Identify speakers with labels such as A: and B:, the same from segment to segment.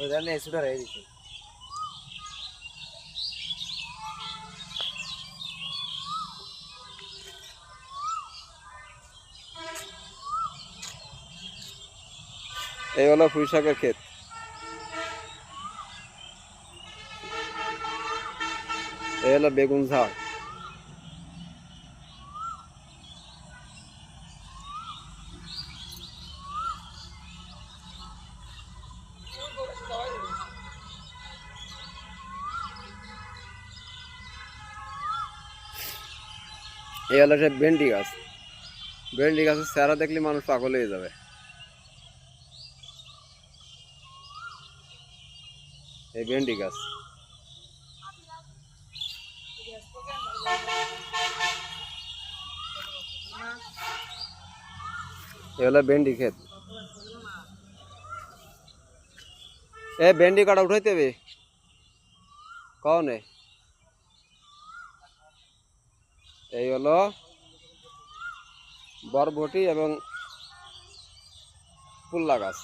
A: ওই জন্য এসুটা রেখে দিচ্ছি।
B: এই হলো পুঁই শাকের ক্ষেত। এই হলো বেগুন ঝাড়। এই হলো সে ভেন্ডি গাছ। ভেন্ডি গাছের চেহারা দেখলে মানুষ পাগল হয়ে যাবে। এই ভেন্ডি গাছ। এ হলো ভেন্ডি ক্ষেত। এ ভেন্ডি কাটা উঠাইতে হবে কনে। এই হলো বরবটি এবং পুল্লা গাছ।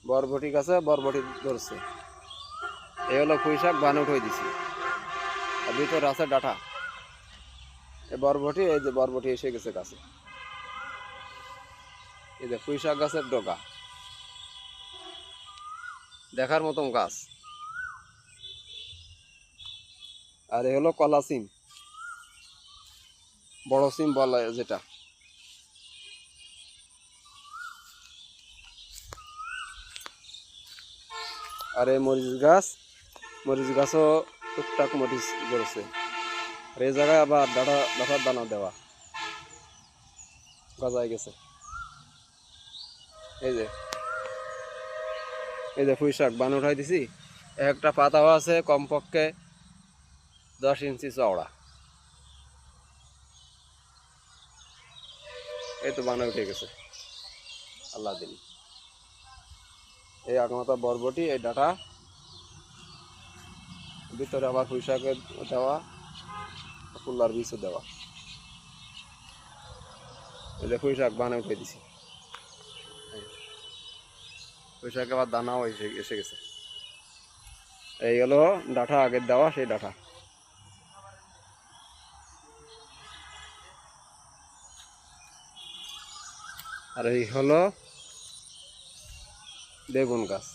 B: বরবটি গাছে বরবটি ধরছে। এই হলো পুঁই শাক বান উঠাই দিছি, আর ভিতরে আছে ডাঁটা। এই বরবটি, এই যে বরবটি এসে গেছে গাছে। এই যে পুঁই শাক গাছের ডগা, দেখার মতন গাছ। আর এই হলো কলা সিম, বড় সিম বলা যেটা। আর এই মরিচ গাছ, মরিচ গাছও টুকটাক মরিচ ধরেছে। আর এই জায়গায় আবার ডাঁটার দানা দেওয়া গজায় গেছে। এই যে এই যে পুঁই শাক বান উঠাই দিছি। একটা পাতাও আছে কমপক্ষে 10 ইঞ্চি চওড়া। এই তো বানা উঠে গেছে আল্লাহ দিন। এই আগমাতা বরবটি, এই ডাঁটা, ভিতরে আবার পুঁই শাকের দেওয়া, ফুলার বীজও দেওয়া। এই যে পুঁই শাক বানা উঠে দিছি। পুঁই শাক আবার দানাও এসে গেছে। এই হলো ডাঁটা, আগের দেওয়া সেই ডাঁটা। আর এই হলো বেগুন গাছ।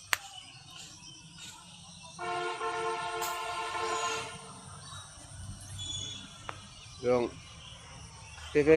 B: এবং